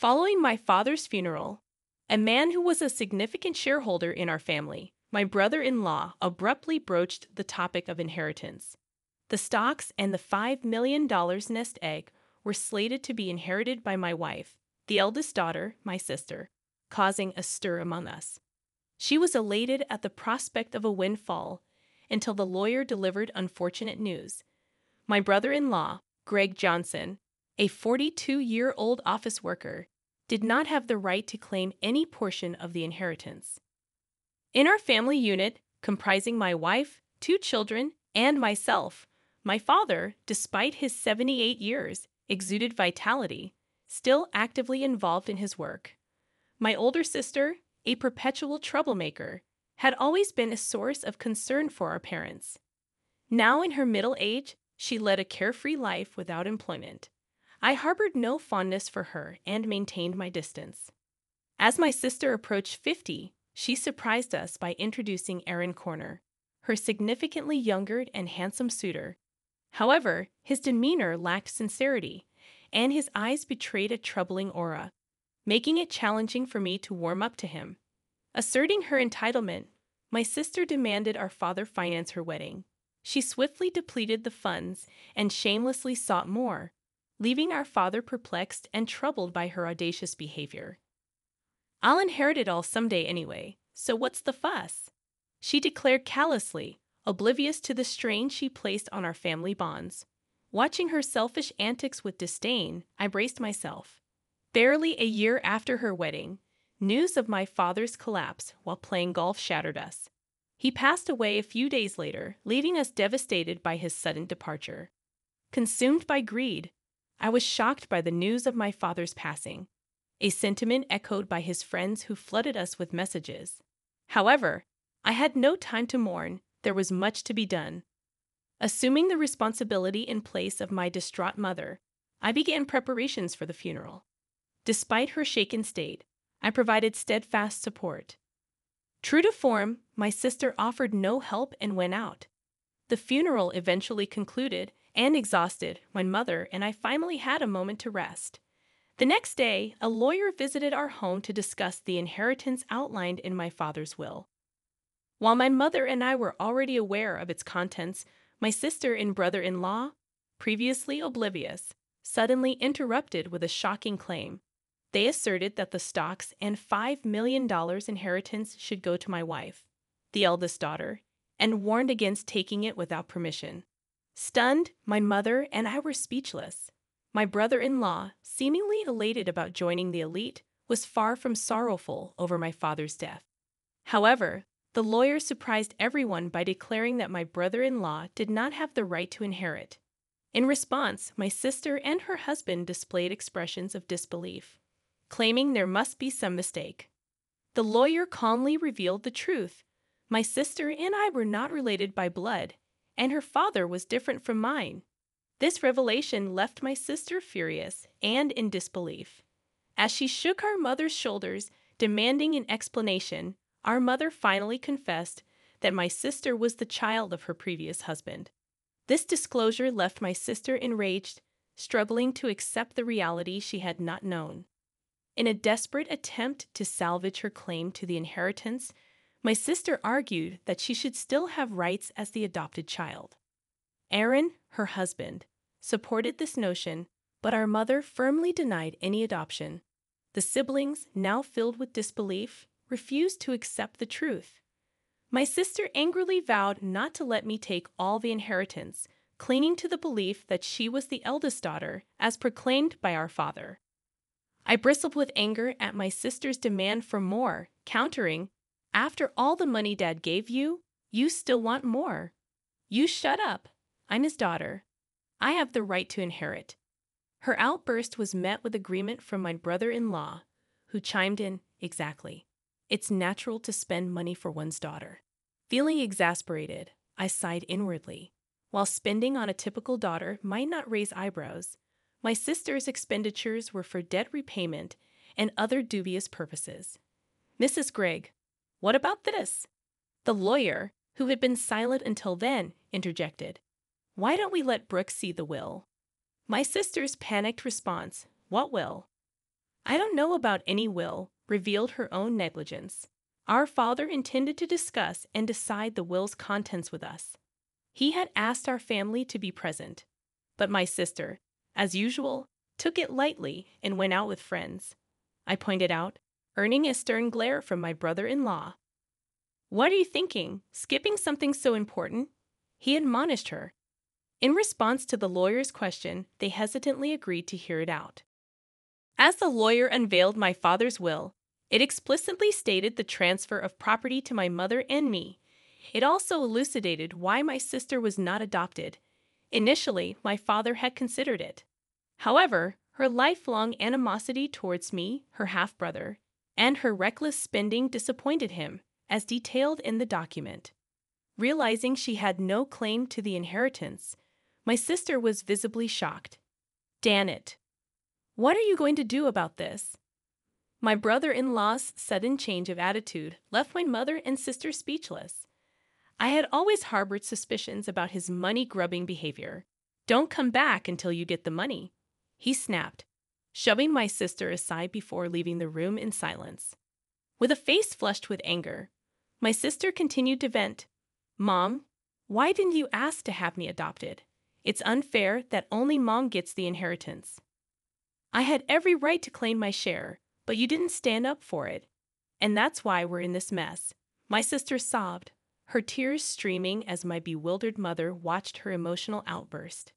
Following my father's funeral, a man who was a significant shareholder in our family, my brother-in-law, abruptly broached the topic of inheritance. The stocks and the $5 million nest egg were slated to be inherited by my wife, the eldest daughter, my sister, causing a stir among us. She was elated at the prospect of a windfall until the lawyer delivered unfortunate news. My brother-in-law, Greg Johnson, a 42-year-old office worker, did not have the right to claim any portion of the inheritance. In our family unit, comprising my wife, 2 children, and myself, my father, despite his 78 years, exuded vitality, still actively involved in his work. My older sister, a perpetual troublemaker, had always been a source of concern for our parents. Now in her middle age, she led a carefree life without employment. I harbored no fondness for her and maintained my distance. As my sister approached 50, she surprised us by introducing Aaron Corner, her significantly younger and handsome suitor. However, his demeanor lacked sincerity, and his eyes betrayed a troubling aura, making it challenging for me to warm up to him. Asserting her entitlement, my sister demanded our father finance her wedding. She swiftly depleted the funds and shamelessly sought more, leaving our father perplexed and troubled by her audacious behavior. "I'll inherit it all someday anyway, so what's the fuss?" she declared callously, oblivious to the strain she placed on our family bonds. Watching her selfish antics with disdain, I braced myself. Barely a year after her wedding, news of my father's collapse while playing golf shattered us. He passed away a few days later, leaving us devastated by his sudden departure. Consumed by greed, I was shocked by the news of my father's passing, a sentiment echoed by his friends who flooded us with messages. However, I had no time to mourn. There was much to be done. Assuming the responsibility in place of my distraught mother, I began preparations for the funeral. Despite her shaken state, I provided steadfast support. True to form, my sister offered no help and went out. The funeral eventually concluded, and exhausted, my mother and I finally had a moment to rest. The next day, a lawyer visited our home to discuss the inheritance outlined in my father's will. While my mother and I were already aware of its contents, my sister and brother-in-law, previously oblivious, suddenly interrupted with a shocking claim. They asserted that the stocks and $5 million inheritance should go to my wife, the eldest daughter, and warned against taking it without permission. Stunned, my mother and I were speechless. My brother-in-law, seemingly elated about joining the elite, was far from sorrowful over my father's death. However, the lawyer surprised everyone by declaring that my brother-in-law did not have the right to inherit. In response, my sister and her husband displayed expressions of disbelief, claiming there must be some mistake. The lawyer calmly revealed the truth. My sister and I were not related by blood, and her father was different from mine. This revelation left my sister furious and in disbelief. As she shook our mother's shoulders, demanding an explanation, our mother finally confessed that my sister was the child of her previous husband. This disclosure left my sister enraged, struggling to accept the reality she had not known. In a desperate attempt to salvage her claim to the inheritance, my sister argued that she should still have rights as the adopted child. Aaron, her husband, supported this notion, but our mother firmly denied any adoption. The siblings, now filled with disbelief, refused to accept the truth. My sister angrily vowed not to let me take all the inheritance, clinging to the belief that she was the eldest daughter, as proclaimed by our father. I bristled with anger at my sister's demand for more, countering, "After all the money Dad gave you, you still want more. You shut up. I'm his daughter. I have the right to inherit." Her outburst was met with agreement from my brother-in-law, who chimed in, "Exactly. It's natural to spend money for one's daughter." Feeling exasperated, I sighed inwardly. While spending on a typical daughter might not raise eyebrows, my sister's expenditures were for debt repayment and other dubious purposes. "Mrs. Gregg, what about this?" The lawyer, who had been silent until then, interjected. "Why don't we let Brooke see the will?" My sister's panicked response, "What will?" "I don't know about any will," revealed her own negligence. Our father intended to discuss and decide the will's contents with us. He had asked our family to be present, but my sister, as usual, took it lightly and went out with friends. I pointed out, earning a stern glare from my brother-in-law. "What are you thinking? Skipping something so important?" he admonished her. In response to the lawyer's question, they hesitantly agreed to hear it out. As the lawyer unveiled my father's will, it explicitly stated the transfer of property to my mother and me. It also elucidated why my sister was not adopted. Initially, my father had considered it. However, her lifelong animosity towards me, her half-brother, and her reckless spending disappointed him, as detailed in the document. Realizing she had no claim to the inheritance, my sister was visibly shocked. "Damn it. What are you going to do about this?" My brother-in-law's sudden change of attitude left my mother and sister speechless. I had always harbored suspicions about his money-grubbing behavior. "Don't come back until you get the money," he snapped, shoving my sister aside before leaving the room in silence. With a face flushed with anger, my sister continued to vent. "Mom, why didn't you ask to have me adopted? It's unfair that only Mom gets the inheritance. I had every right to claim my share, but you didn't stand up for it. And that's why we're in this mess." My sister sobbed, her tears streaming as my bewildered mother watched her emotional outburst.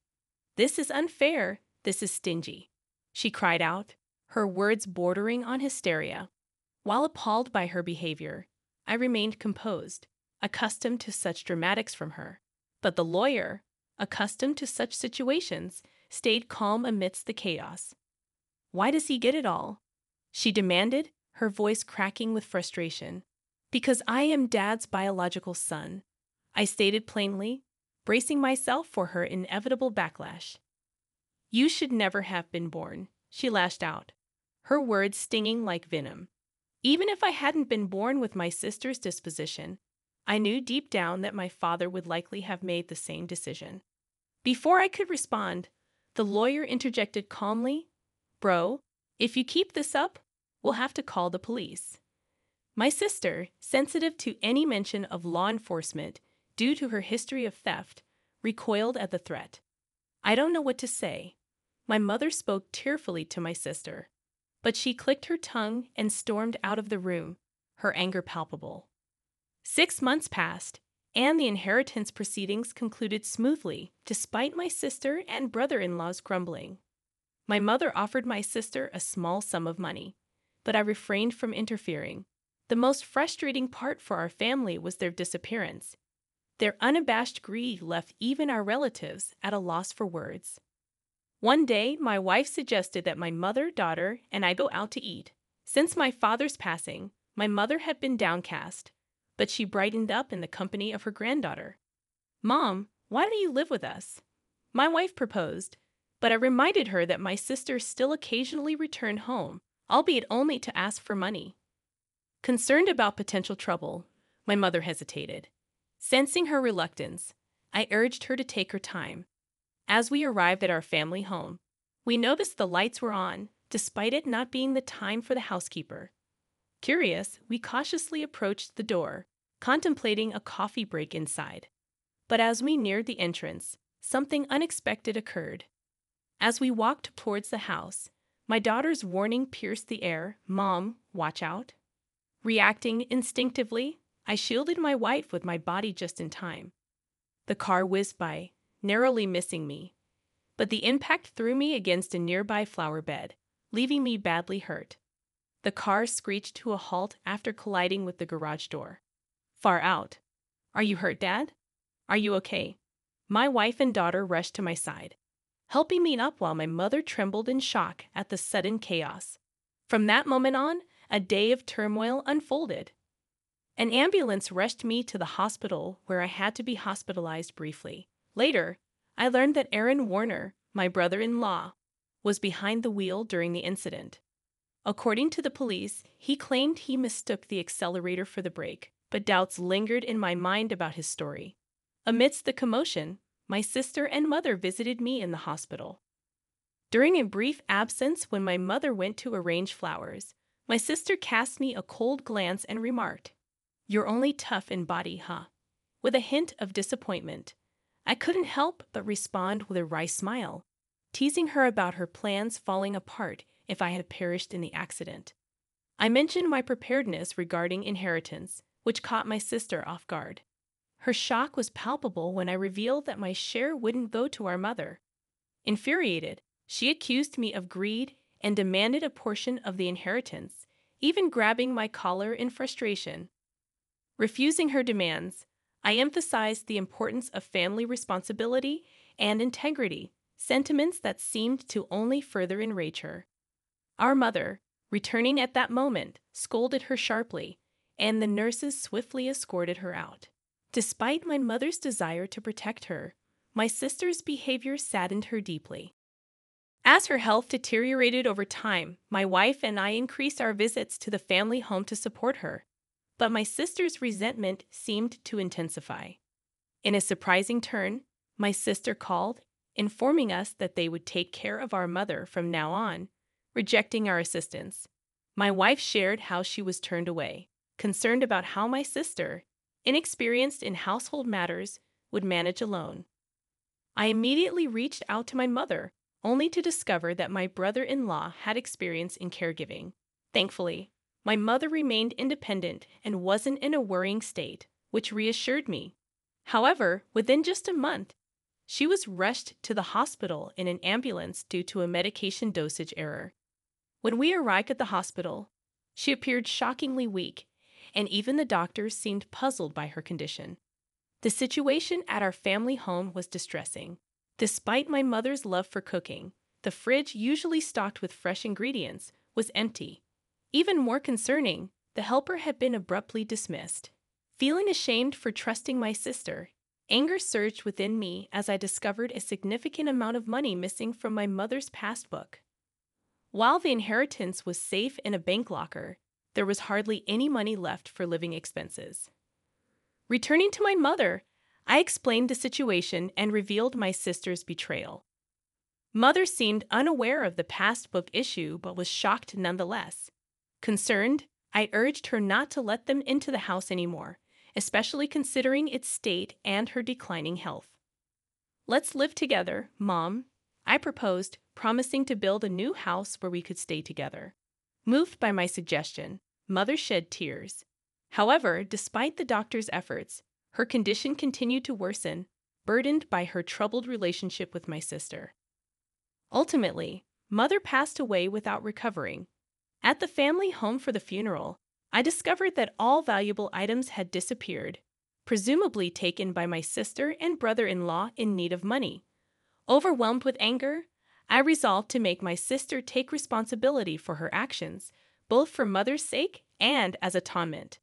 "This is unfair. This is stingy," she cried out, her words bordering on hysteria. While appalled by her behavior, I remained composed, accustomed to such dramatics from her. But the lawyer, accustomed to such situations, stayed calm amidst the chaos. "Why does he get it all?" she demanded, her voice cracking with frustration. "Because I am Dad's biological son," I stated plainly, bracing myself for her inevitable backlash. "You should never have been born," she lashed out, her words stinging like venom. Even if I hadn't been born with my sister's disposition, I knew deep down that my father would likely have made the same decision. Before I could respond, the lawyer interjected calmly, "Bro, if you keep this up, we'll have to call the police." My sister, sensitive to any mention of law enforcement due to her history of theft, recoiled at the threat. I don't know what to say. My mother spoke tearfully to my sister, but she clicked her tongue and stormed out of the room, her anger palpable. 6 months passed, and the inheritance proceedings concluded smoothly, despite my sister and brother-in-law's grumbling. My mother offered my sister a small sum of money, but I refrained from interfering. The most frustrating part for our family was their disappearance. Their unabashed greed left even our relatives at a loss for words. One day, my wife suggested that my mother, daughter, and I go out to eat. Since my father's passing, my mother had been downcast, but she brightened up in the company of her granddaughter. "Mom, why don't you live with us?" my wife proposed, but I reminded her that my sister still occasionally returned home, albeit only to ask for money. Concerned about potential trouble, my mother hesitated. Sensing her reluctance, I urged her to take her time. As we arrived at our family home, we noticed the lights were on, despite it not being the time for the housekeeper. Curious, we cautiously approached the door, contemplating a coffee break inside. But as we neared the entrance, something unexpected occurred. As we walked towards the house, my daughter's warning pierced the air, "Mom, watch out." Reacting instinctively, I shielded my wife with my body just in time. The car whizzed by, narrowly missing me, but the impact threw me against a nearby flower bed, leaving me badly hurt. The car screeched to a halt after colliding with the garage door. Far out. "Are you hurt, Dad? Are you okay?" My wife and daughter rushed to my side, helping me up while my mother trembled in shock at the sudden chaos. From that moment on, a day of turmoil unfolded. An ambulance rushed me to the hospital where I had to be hospitalized briefly. Later, I learned that Aaron Warner, my brother-in-law, was behind the wheel during the incident. According to the police, he claimed he mistook the accelerator for the brake, but doubts lingered in my mind about his story. Amidst the commotion, my sister and mother visited me in the hospital. During a brief absence when my mother went to arrange flowers, my sister cast me a cold glance and remarked, "You're only tough in body, huh?" With a hint of disappointment. I couldn't help but respond with a wry smile, teasing her about her plans falling apart if I had perished in the accident. I mentioned my preparedness regarding inheritance, which caught my sister off guard. Her shock was palpable when I revealed that my share wouldn't go to our mother. Infuriated, she accused me of greed and demanded a portion of the inheritance, even grabbing my collar in frustration. Refusing her demands, I emphasized the importance of family responsibility and integrity, sentiments that seemed to only further enrage her. Our mother, returning at that moment, scolded her sharply, and the nurses swiftly escorted her out. Despite my mother's desire to protect her, my sister's behavior saddened her deeply. As her health deteriorated over time, my wife and I increased our visits to the family home to support her, but my sister's resentment seemed to intensify. In a surprising turn, my sister called, informing us that they would take care of our mother from now on, rejecting our assistance. My wife shared how she was turned away, concerned about how my sister, inexperienced in household matters, would manage alone. I immediately reached out to my mother, only to discover that my brother-in-law had experience in caregiving. Thankfully, my mother remained independent and wasn't in a worrying state, which reassured me. However, within just a month, she was rushed to the hospital in an ambulance due to a medication dosage error. When we arrived at the hospital, she appeared shockingly weak, and even the doctors seemed puzzled by her condition. The situation at our family home was distressing. Despite my mother's love for cooking, the fridge, usually stocked with fresh ingredients, was empty. Even more concerning, the helper had been abruptly dismissed. Feeling ashamed for trusting my sister, anger surged within me as I discovered a significant amount of money missing from my mother's passbook. While the inheritance was safe in a bank locker, there was hardly any money left for living expenses. Returning to my mother, I explained the situation and revealed my sister's betrayal. Mother seemed unaware of the passbook issue but was shocked nonetheless. Concerned, I urged her not to let them into the house anymore, especially considering its state and her declining health. "Let's live together, Mom," I proposed, promising to build a new house where we could stay together. Moved by my suggestion, Mother shed tears. However, despite the doctor's efforts, her condition continued to worsen, burdened by her troubled relationship with my sister. Ultimately, Mother passed away without recovering. At the family home for the funeral, I discovered that all valuable items had disappeared, presumably taken by my sister and brother-in-law in need of money. Overwhelmed with anger, I resolved to make my sister take responsibility for her actions, both for Mother's sake and as atonement.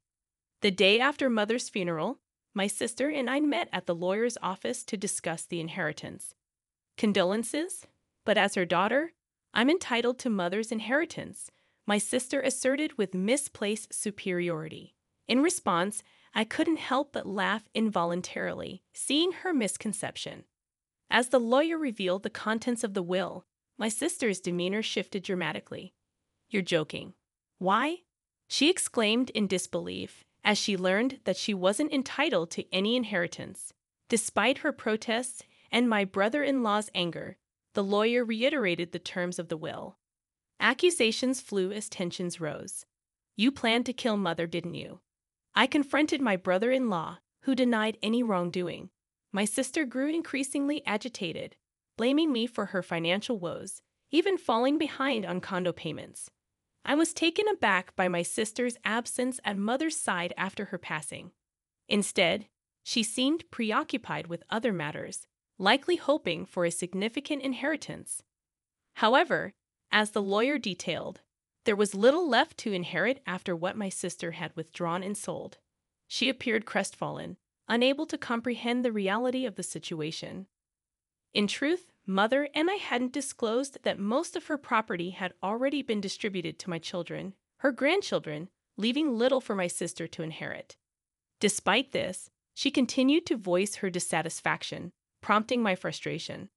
The day after Mother's funeral, my sister and I met at the lawyer's office to discuss the inheritance. "Condolences, but as her daughter, I'm entitled to Mother's inheritance," my sister asserted with misplaced superiority. In response, I couldn't help but laugh involuntarily, seeing her misconception. As the lawyer revealed the contents of the will, my sister's demeanor shifted dramatically. "You're joking." "Why?" she exclaimed in disbelief, as she learned that she wasn't entitled to any inheritance. Despite her protests and my brother-in-law's anger, the lawyer reiterated the terms of the will. Accusations flew as tensions rose. "You planned to kill Mother, didn't you?" I confronted my brother-in-law, who denied any wrongdoing. My sister grew increasingly agitated, blaming me for her financial woes, even falling behind on condo payments. I was taken aback by my sister's absence at Mother's side after her passing. Instead, she seemed preoccupied with other matters, likely hoping for a significant inheritance. However, as the lawyer detailed, there was little left to inherit after what my sister had withdrawn and sold. She appeared crestfallen, unable to comprehend the reality of the situation. In truth, Mother and I hadn't disclosed that most of her property had already been distributed to my children, her grandchildren, leaving little for my sister to inherit. Despite this, she continued to voice her dissatisfaction, prompting my frustration.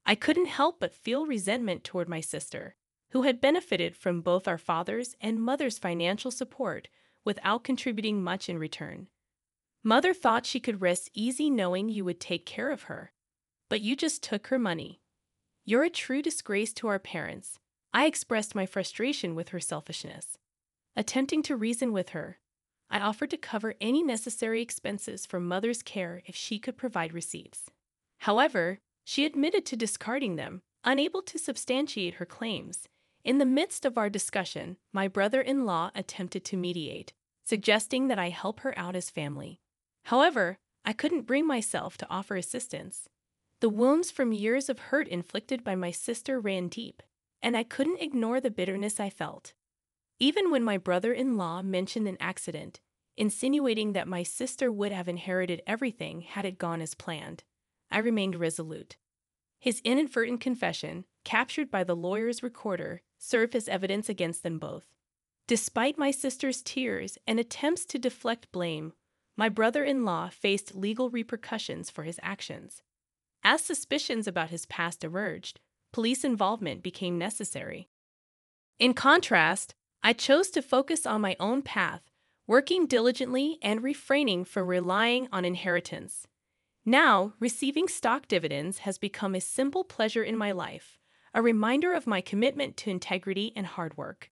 I couldn't help but feel resentment toward my sister, who had benefited from both our father's and mother's financial support without contributing much in return. Mother thought she could rest easy knowing you would take care of her, but you just took her money. You're a true disgrace to our parents. I expressed my frustration with her selfishness. Attempting to reason with her, I offered to cover any necessary expenses for Mother's care if she could provide receipts. However, she admitted to discarding them, unable to substantiate her claims. In the midst of our discussion, my brother-in-law attempted to mediate, suggesting that I help her out as family. However, I couldn't bring myself to offer assistance. The wounds from years of hurt inflicted by my sister ran deep, and I couldn't ignore the bitterness I felt. Even when my brother-in-law mentioned an accident, insinuating that my sister would have inherited everything had it gone as planned, I remained resolute. His inadvertent confession, captured by the lawyer's recorder, served as evidence against them both. Despite my sister's tears and attempts to deflect blame, my brother-in-law faced legal repercussions for his actions. As suspicions about his past emerged, police involvement became necessary. In contrast, I chose to focus on my own path, working diligently and refraining from relying on inheritance. Now, receiving stock dividends has become a simple pleasure in my life, a reminder of my commitment to integrity and hard work.